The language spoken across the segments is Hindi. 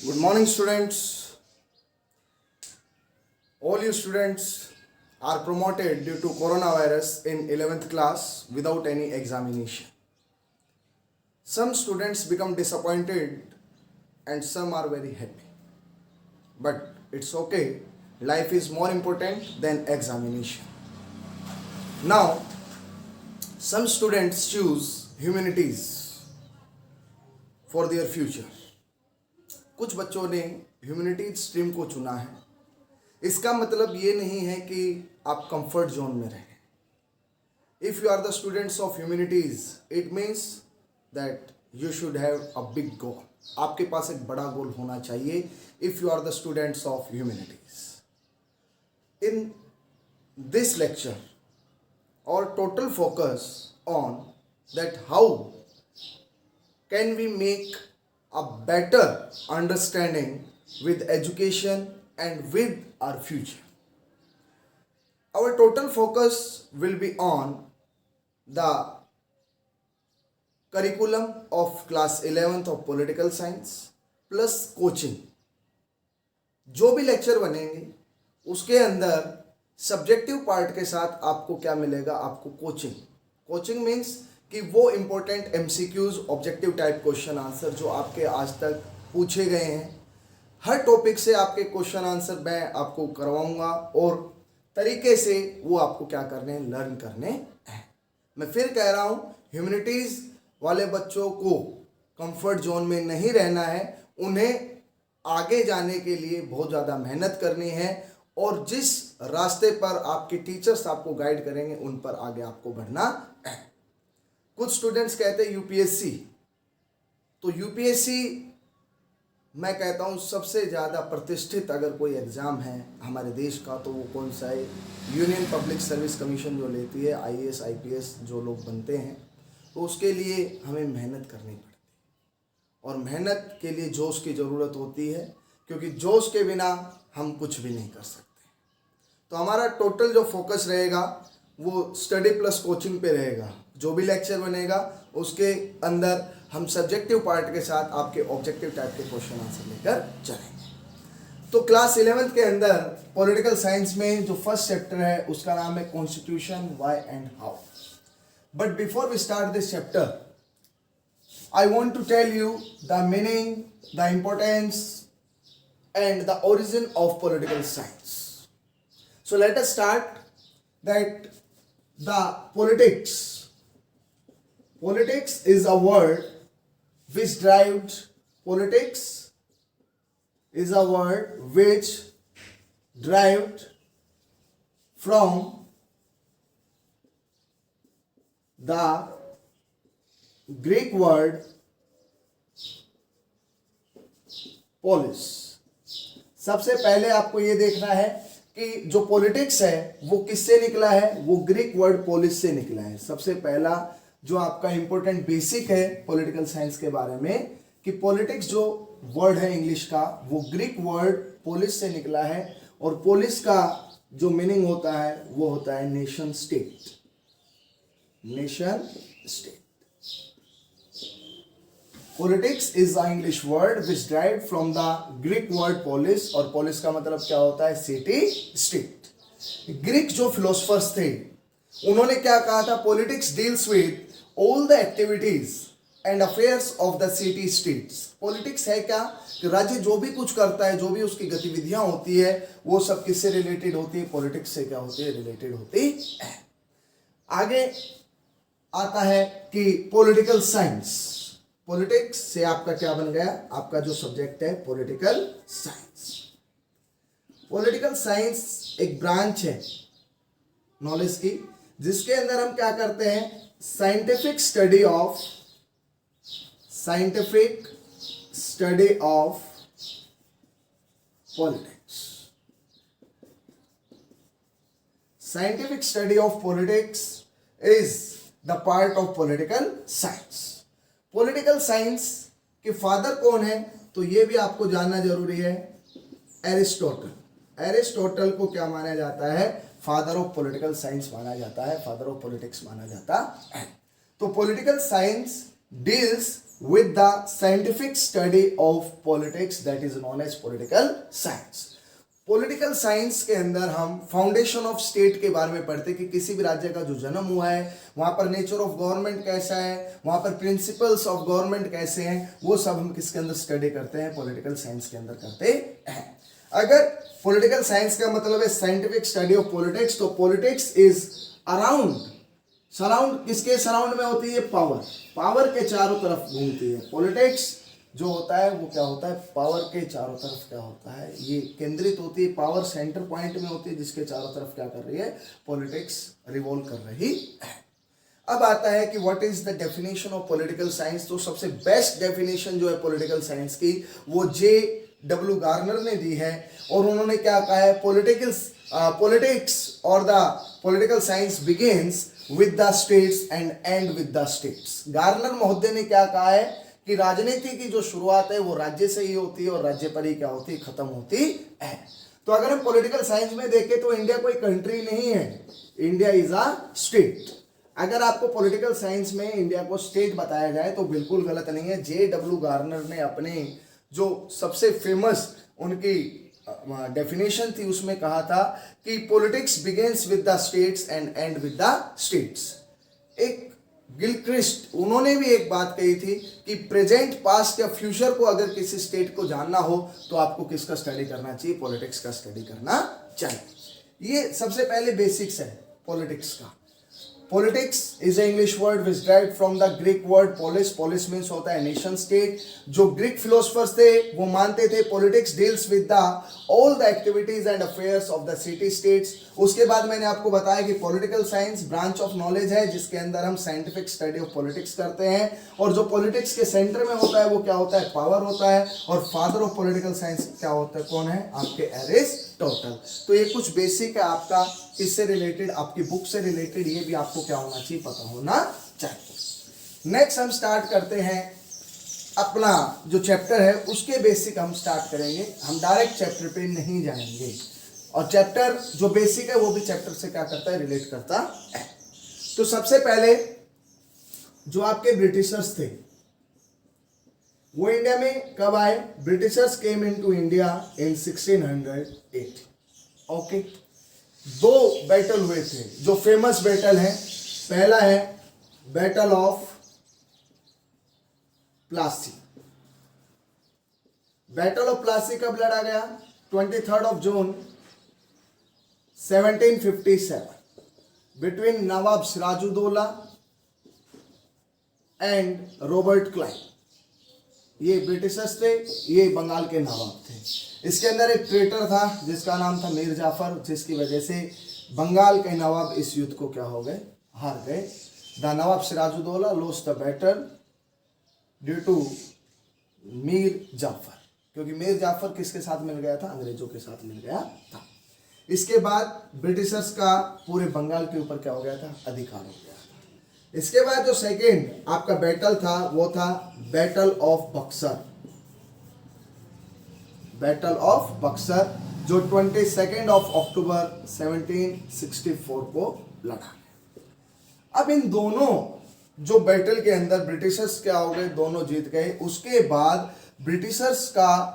Good morning, students. All you students are promoted due to coronavirus in 11th class without any examination. Some students become disappointed and some are very happy. But it's okay. Life is more important than examination. Now, some students choose humanities for their future. कुछ बच्चों ने ह्यूमैनिटीज स्ट्रीम को चुना है. इसका मतलब ये नहीं है कि आप कंफर्ट जोन में रहें. If you are the students of humanities it means that you should have a big goal. आपके पास एक बड़ा गोल होना चाहिए if you are the students of humanities. In this lecture और total focus on that how can we make a better understanding with education and with our future. Our total focus will be on the curriculum of class 11th of political science plus coaching. जो भी लेक्चर बनेंगे उसके अंदर सब्जेक्टिव पार्ट के साथ आपको क्या मिलेगा, आपको कोचिंग. कोचिंग मीन्स कि वो important MCQs objective type question answer जो आपके आज तक पूछे गए हैं, हर टॉपिक से आपके क्वेश्चन आंसर मैं आपको करवाऊंगा और तरीके से वो आपको क्या करने हैं, लर्न करने हैं. मैं फिर कह रहा हूँ, ह्यूमैनिटीज़ वाले बच्चों को कंफर्ट जोन में नहीं रहना है. उन्हें आगे जाने के लिए बहुत ज़्यादा मेहनत करनी है और जिस रास्ते पर आपके टीचर्स आपको गाइड करेंगे उन पर आगे आपको बढ़ना है. कुछ स्टूडेंट्स कहते हैं यूपीएससी, तो यूपीएससी मैं कहता हूँ सबसे ज़्यादा प्रतिष्ठित अगर कोई एग्ज़ाम है हमारे देश का तो वो कौन सा है, यूनियन पब्लिक सर्विस कमीशन जो लेती है, आईएएस आईपीएस जो लोग बनते हैं, तो उसके लिए हमें मेहनत करनी पड़ती है और मेहनत के लिए जोश की ज़रूरत होती है, क्योंकि जोश के बिना हम कुछ भी नहीं कर सकते. तो हमारा टोटल जो फोकस रहेगा वो स्टडी प्लस कोचिंग पे रहेगा. जो भी लेक्चर बनेगा उसके अंदर हम सब्जेक्टिव पार्ट के साथ आपके ऑब्जेक्टिव टाइप के क्वेश्चन आंसर लेकर चलेंगे. तो क्लास 11th के अंदर पॉलिटिकल साइंस में जो फर्स्ट चैप्टर है उसका नाम है constitution, why and how. But before we start this chapter I want to tell you the meaning, the importance and the origin of political science. So let us start that the politics is a word which derived politics is a word which derived from the Greek word polis. सबसे पहले आपको ये देखना है कि जो पॉलिटिक्स है वो किससे निकला है, वो ग्रीक वर्ड पोलिस से निकला है. सबसे पहला जो आपका इंपॉर्टेंट बेसिक है पॉलिटिकल साइंस के बारे में कि पॉलिटिक्स जो वर्ड है इंग्लिश का वो ग्रीक वर्ड पोलिस से निकला है और पोलिस का जो मीनिंग होता है वो होता है nation state. Nation state. Politics is the English word which derived from the Greek word polis और polis का मतलब क्या होता है, सिटी स्टेट. ग्रीक जो फिलोसफर्स थे उन्होंने क्या कहा था, politics deals with all the activities and affairs of the city states. Politics है क्या कि राज्य जो भी कुछ करता है, जो भी उसकी गतिविधियां होती है वो सब किससे रिलेटेड होती है, पॉलिटिक्स से क्या होती है, रिलेटेड होती है. आगे आता है कि पॉलिटिकल साइंस. पॉलिटिक्स से आपका क्या बन गया, आपका जो सब्जेक्ट है पॉलिटिकल साइंस. पॉलिटिकल साइंस एक ब्रांच है नॉलेज की जिसके अंदर हम क्या करते हैं, scientific study of politics. Scientific study of politics is the part of political science. Political science के फादर कौन है, तो ये भी आपको जानना जरूरी है, एरिस्टोटल. एरिस्टोटल को क्या माना जाता है, फादर ऑफ पॉलिटिकल साइंस माना जाता है, फादर ऑफ पॉलिटिक्स माना जाता है. तो political science deals with the scientific study of politics that is known as political science. Political science के अंदर हम फाउंडेशन ऑफ स्टेट के बारे में पढ़ते कि किसी भी राज्य का जो जन्म हुआ है, वहां पर नेचर ऑफ गवर्नमेंट कैसा है, वहां पर प्रिंसिपल्स ऑफ गवर्नमेंट कैसे हैं, वो सब हम किसके अंदर स्टडी करते हैं, पॉलिटिकल साइंस के अंदर करते हैं. अगर पॉलिटिकल साइंस का मतलब है साइंटिफिक स्टडी ऑफ पॉलिटिक्स, तो पॉलिटिक्स इज अराउंड, सराउंड किसके सराउंड में होती है, पावर, पावर के चारों तरफ घूमती है. पॉलिटिक्स जो होता है वो क्या होता है, पावर के चारों तरफ क्या होता है, ये केंद्रित होती है, पावर सेंटर पॉइंट में होती है, जिसके चारों तरफ क्या कर रही है, पॉलिटिक्स रिवॉल्व कर रही है. अब आता है कि what is the definition of political science. तो सबसे बेस्ट डेफिनेशन जो है पॉलिटिकल साइंस की वो J.W. गार्नर ने दी है, और उन्होंने क्या कहा है, पॉलिटिक्स और the political science begins with the states and and with the states. Garner महोदय ने क्या कहा है कि राजनीति की जो शुरुआत है वो राज्य से ही होती है और राज्य पर ही क्या होती है, खत्म होती है. तो अगर हम पॉलिटिकल साइंस में देखें तो इंडिया कोई कंट्री नहीं है, इंडिया इज अ स्टेट. अगर आपको पॉलिटिकल साइंस में इंडिया को स्टेट बताया जाए तो बिल्कुल गलत नहीं है. J.W. गार्नर ने अपने जो सबसे फेमस उनकी डेफिनेशन थी उसमें कहा था कि politics begins with the states and and with the states. एक गिलक्रिस्ट उन्होंने भी एक बात कही थी कि प्रेजेंट, पास्ट या फ्यूचर को अगर किसी स्टेट को जानना हो तो आपको किसका स्टडी करना चाहिए, पॉलिटिक्स का स्टडी करना चाहिए. ये सबसे पहले बेसिक्स है पॉलिटिक्स का. Politics is a English word which derived from the Greek word police. Police means होता है नेशन स्टेट. जो ग्रीक फिलोसफर्स थे वो मानते थे politics deals with the all the activities and affairs of the city states. उसके बाद मैंने आपको बताया कि political science branch of knowledge है जिसके अंदर हम साइंटिफिक स्टडी ऑफ पॉलिटिक्स करते हैं, और जो पॉलिटिक्स के सेंटर में होता है वो क्या होता है, पावर होता है. और फादर ऑफ पॉलिटिकल साइंस क्या होता है, कौन है, आपके एरिस्टोटल. तो ये कुछ बेसिक है आपका, इससे रिलेटेड, आपकी बुक से रिलेटेड, ये भी आपको क्या होना चाहिए, पता होना चाहिए. नेक्स्ट हम स्टार्ट करते हैं अपना जो चैप्टर है उसके बेसिक हम स्टार्ट करेंगे. हम डायरेक्ट चैप्टर पे नहीं जाएंगे, और चैप्टर जो बेसिक है वो भी चैप्टर से क्या करता है, रिलेट करता है. तो सबसे पहले जो आपके ब्रिटिशर्स थे वो इंडिया में कब आए. Britishers came into India in 1680. Okay, दो बैटल हुए थे जो फेमस बैटल है. पहला है battle of Plassey. Battle of Plassey कब लड़ा गया, 23 June 1757 between Nawab Siraj ud Daulah and Robert Clive. ये ब्रिटिशर्स थे, ये बंगाल के नवाब थे. इसके अंदर एक ट्रेटर था जिसका नाम था मीर जाफर, जिसकी वजह से बंगाल के नवाब इस युद्ध को क्या हो गए, हार गए. The nawab Sirajuddaulah lost the battle due to Mir Jafar, क्योंकि मीर जाफर किसके साथ मिल गया था, अंग्रेजों के साथ मिल गया था. इसके बाद ब्रिटिशर्स का पूरे बंगाल के ऊपर क्या हो गया था, अधिकार हो गया था. इसके बाद जो सेकेंड आपका बैटल था वो था battle of Buxar. Battle of Buxar जो 22 अक्टूबर 1764 को लड़ा. अब इन दोनों जो बैटल के अंदर ब्रिटिशर्स क्या हो गए, दोनों जीत गए. उसके बाद ब्रिटिशर्स का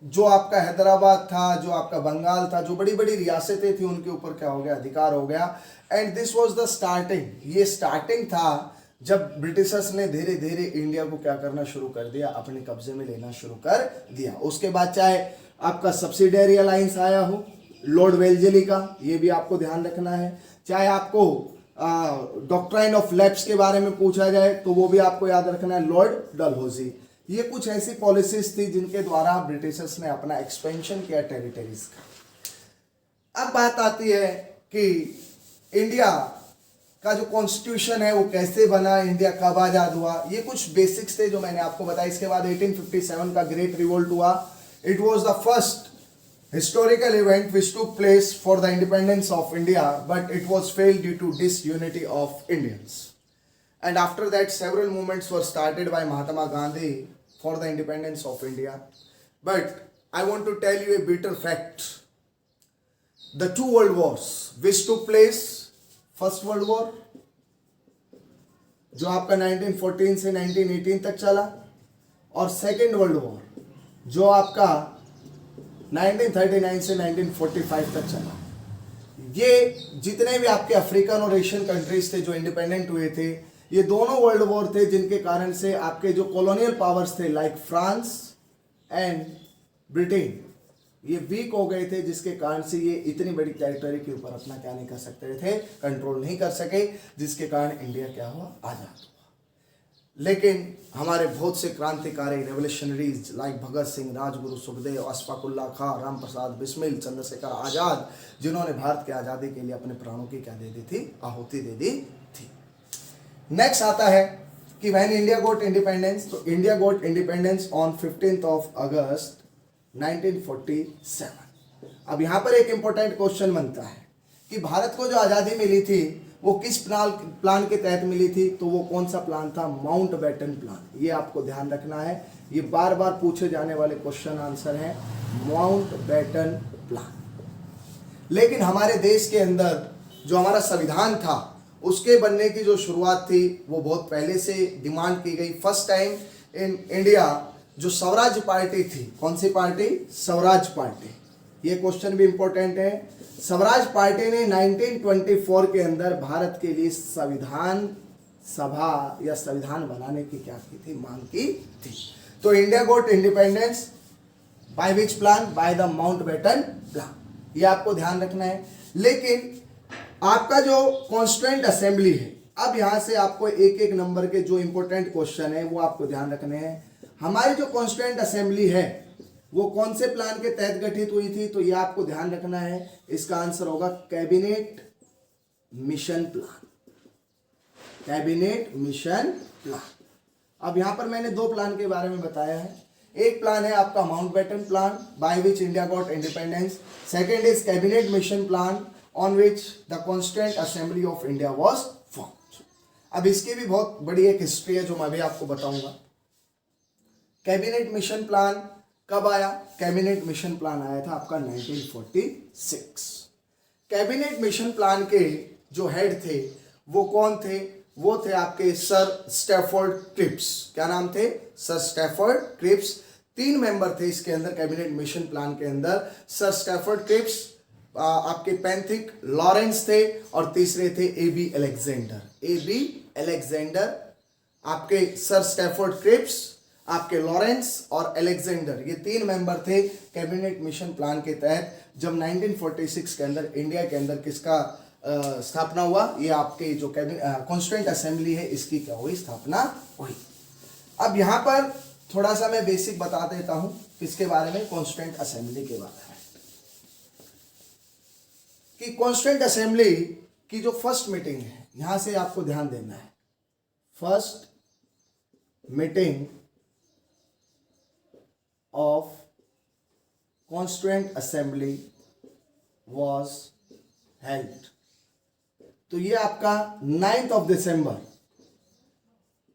जो आपका हैदराबाद था, जो आपका बंगाल था, जो बड़ी बड़ी रियासतें थी, उनके ऊपर क्या हो गया, अधिकार हो गया. And this was the starting, ये स्टार्टिंग था जब ब्रिटिशर्स ने धीरे धीरे इंडिया को क्या करना शुरू कर दिया, अपने कब्जे में लेना शुरू कर दिया. उसके बाद चाहे आपका सब्सिडियरी अलायंस आया हो लॉर्ड वेल्लेस्ली का, ये भी आपको ध्यान रखना है. चाहे आपको डॉक्ट्राइन ऑफ लैप्स के बारे में पूछा जाए तो वो भी आपको याद रखना है, लॉर्ड डलहौजी. ये कुछ ऐसी पॉलिसीज थी जिनके द्वारा ब्रिटिशर्स ने अपना एक्सपेंशन किया टेरिटरीज का. अब बात आती है कि इंडिया का जो कॉन्स्टिट्यूशन है वो कैसे बना, इंडिया कब आजाद हुआ. ये कुछ बेसिक्स थे जो मैंने आपको बताया. इसके बाद 1857 का ग्रेट रिवोल्ट हुआ. It was the first historical event which took place for the independence of India, but it was failed due to disunity of Indians. And after that several movements were started by Mahatma Gandhi for the independence of India. But I want to tell you a bitter fact. The two world wars which took place, first world war, जो आपका 1914 से 1918 तक चला, और सेकेंड वर्ल्ड वॉर जो आपका 1939 से 1945 तक चला। ये जितने भी आपके अफ्रीकन और एशियन कंट्रीज थे जो इंडिपेंडेंट हुए थे, ये दोनों वर्ल्ड वॉर थे जिनके कारण से आपके जो कॉलोनियल पावर्स थे लाइक फ्रांस एंड ब्रिटेन, ये वीक हो गए थे, जिसके कारण से ये इतनी बड़ी टेरिटरी के ऊपर अपना क्या नहीं कर सकते थे, कंट्रोल नहीं कर सके, जिसके कारण इंडिया क्या हुआ, आज़ाद हुआ। लेकिन हमारे बहुत से क्रांतिकारी रेवोल्यूशनरीज लाइक भगत सिंह, राजगुरु, सुखदेव, अशफाकुल्ला खां, राम प्रसाद बिस्मिल, चंद्रशेखर आज़ाद, जिन्होंने भारत की आज़ादी के लिए अपने प्राणों की क्या दे दी थी, आहुति दे दी थी। नेक्स्ट आता है कि व्हेन इंडिया गॉट इंडिपेंडेंस, तो इंडिया गॉट इंडिपेंडेंस ऑन 15 अगस्त 1947। अब यहाँ पर एक इंपॉर्टेंट क्वेश्चन बनता है कि भारत को जो आज़ादी मिली थी वो किस प्लान के तहत मिली थी, तो वो कौन सा प्लान था, माउंटबेटन प्लान। ये आपको ध्यान रखना है, ये बार बार पूछे जाने वाले क्वेश्चन आंसर है, माउंटबेटन प्लान। लेकिन हमारे देश के अंदर जो हमारा संविधान था उसके बनने की जो शुरुआत थी वो बहुत पहले से डिमांड की गई। फर्स्ट टाइम इन इंडिया जो स्वराज पार्टी थी, कौन सी पार्टी, स्वराज पार्टी, ये क्वेश्चन भी इंपॉर्टेंट है। स्वराज पार्टी ने 1924 के अंदर भारत के लिए संविधान सभा या संविधान बनाने की क्या की थी, मांग की थी। तो India got independence by which plan, by the Mountbatten plan, ये आपको ध्यान रखना है। लेकिन आपका जो कॉन्स्टिट्यूएंट असेंबली है, अब यहां से आपको एक एक नंबर के जो इंपॉर्टेंट क्वेश्चन है वो आपको ध्यान रखने हैं। हमारी जो कॉन्स्टिट्यूएंट असेंबली है वो कौन से प्लान के तहत गठित हुई थी, तो ये आपको ध्यान रखना है। इसका आंसर होगा cabinet mission plan, cabinet mission plan. अब यहां पर मैंने दो प्लान के बारे में बताया है। एक प्लान है आपका Mountbatten plan by which India got independence, second is cabinet mission plan on which the constituent assembly of India was formed. अब इसकी भी बहुत बड़ी एक हिस्ट्री है जो मैं भी आपको बताऊंगा। कैबिनेट मिशन प्लान कब आया, कैबिनेट मिशन प्लान आया था आपका 1946। कैबिनेट मिशन प्लान के जो हेड थे वो कौन थे, वो थे आपके सर स्टैफोर्ड क्रिप्स। क्या नाम थे, सर स्टैफोर्ड क्रिप्स। 3 मेंबर थे इसके अंदर, कैबिनेट मिशन प्लान के अंदर। सर स्टैफोर्ड क्रिप्स, आपके पैंथिक लॉरेंस थे, और तीसरे थे एबी अलेक्जेंडर। एबी अलेक्जेंडर, आपके सर स्टैफोर्ड क्रिप्स, आपके लॉरेंस और अलेक्जेंडर, ये 3 मेंबर थे कैबिनेट मिशन प्लान के तहत। जब 1946 के अंदर इंडिया के अंदर किसका स्थापना हुआ, ये आपके जो कॉन्स्टिट्यूएंट असेंबली है इसकी क्या हुई, स्थापना हुई। अब यहाँ पर थोड़ा सा मैं बेसिक बता देता हूँ किसके बारे में, कॉन्स्टिट्यूएंट असेंबली के बारे में। कि कॉन्स्टिट्यूएंट असेंबली की जो फर्स्ट मीटिंग है, यहां से आपको ध्यान देना है। First meeting of constituent assembly was held, तो ये आपका 9 दिसंबर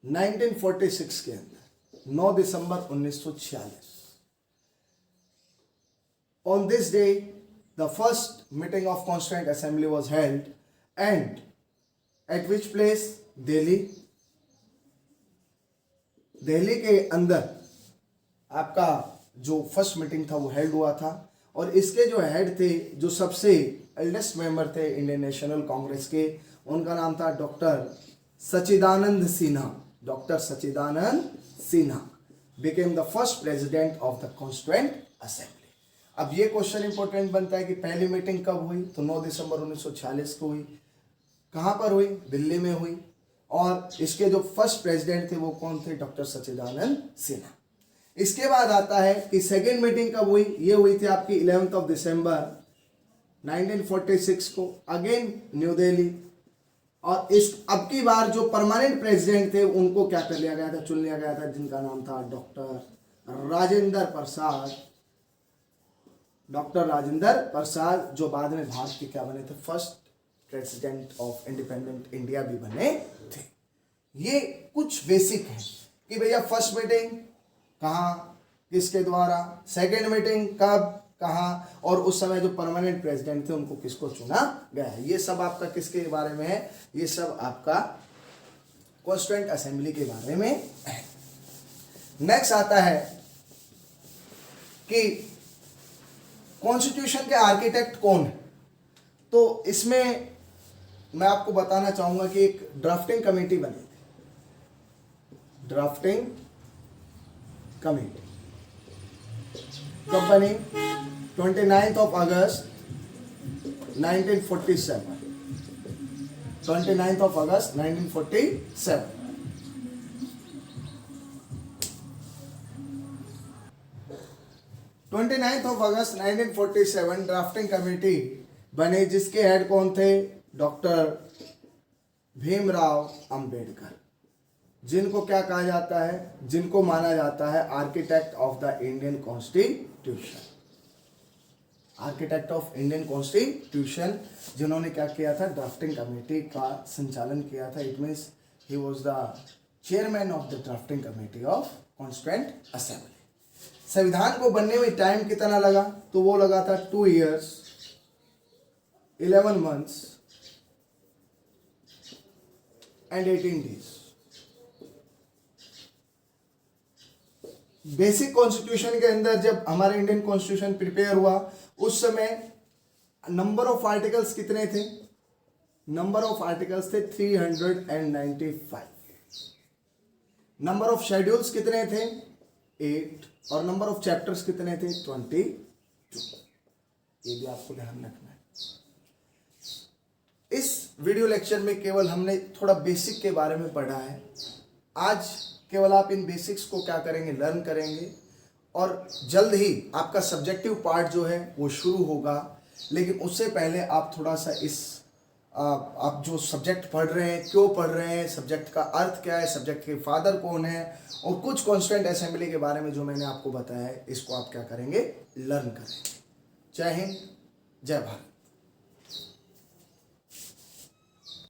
1946 के अंदर, 9 दिसंबर 1946। On this day, the first meeting of Constituent Assembly was held, and at which place? Delhi. Delhi के अंदर आपका जो फर्स्ट मीटिंग था वो हेल्ड हुआ था, और इसके जो हेड थे, जो सबसे एल्डेस्ट मेंबर थे इंडियन नेशनल कांग्रेस के, उनका नाम था doctor Sachchidanand Sinha. Doctor Sachchidanand Sinha became the first president of the Constituent Assembly। अब ये क्वेश्चन इंपॉर्टेंट बनता है कि पहली मीटिंग कब हुई, तो 9 दिसंबर 1946 को हुई। कहाँ पर हुई, दिल्ली में हुई। और इसके जो फर्स्ट प्रेसिडेंट थे वो कौन थे, डॉक्टर सच्चिदानंद सिन्हा। इसके बाद आता है कि सेकेंड मीटिंग कब हुई, ये हुई थी आपकी 11 दिसंबर 1946 को, अगेन न्यू दिल्ली। और इस अब की बार जो परमानेंट प्रेसिडेंट थे उनको क्या कर लिया गया था, चुन लिया गया था, जिनका नाम था डॉक्टर राजेंद्र प्रसाद। डॉक्टर राजेंद्र प्रसाद, जो बाद में भारत के क्या बने थे, first president of independent India भी बने थे। ये कुछ बेसिक है कि भैया फर्स्ट मीटिंग कहाँ, किसके द्वारा, सेकेंड मीटिंग कब, कहाँ, और उस समय जो परमानेंट प्रेसिडेंट थे उनको किसको चुना गया है। ये सब आपका किसके बारे में है, ये सब आपका कॉन्स्टिट्यूएंट असेंबली के बारे में है। नेक्स्ट आता है कि कॉन्स्टिट्यूशन के आर्किटेक्ट कौन है। तो इसमें मैं आपको बताना चाहूंगा कि एक ड्राफ्टिंग कमेटी बनी थी, ड्राफ्टिंग कमेटी कब बनी? 29 अगस्त 1947, 29 अगस्त 1947। 29 अगस्त 1947 ड्राफ्टिंग कमेटी बने, जिसके हेड कौन थे? डॉक्टर भीमराव अंबेडकर, जिनको क्या कहा जाता है? जिनको माना जाता है architect of the Indian constitution, architect of Indian constitution, जिन्होंने क्या किया था? ड्राफ्टिंग कमेटी का संचालन किया था। It means he was the chairman of the drafting committee of constituent assembly. संविधान को बनने में टाइम कितना लगा? तो वो लगा था 2 years 11 months and 18 days। Basic constitution के अंदर जब हमारा इंडियन कॉन्स्टिट्यूशन प्रिपेयर हुआ, उस समय नंबर ऑफ आर्टिकल्स कितने थे? नंबर ऑफ आर्टिकल्स थे 395। नंबर ऑफ शेड्यूल्स कितने थे? 8। और नंबर ऑफ चैप्टर्स कितने थे? 22। ये भी आपको ध्यान रखना है। इस वीडियो लेक्चर में केवल हमने थोड़ा बेसिक के बारे में पढ़ा है। आज केवल आप इन बेसिक्स को क्या करेंगे? लर्न करेंगे, और जल्द ही आपका सब्जेक्टिव पार्ट जो है वो शुरू होगा। लेकिन उससे पहले आप थोड़ा सा इस आप जो सब्जेक्ट पढ़ रहे हैं, क्यों पढ़ रहे हैं, सब्जेक्ट का अर्थ क्या है, सब्जेक्ट के फादर कौन है, और कुछ कॉन्स्टिट्यूएंट असेंबली के बारे में जो मैंने आपको बताया है, इसको आप क्या करेंगे? लर्न करेंगे। जय हिंद, जय भारत।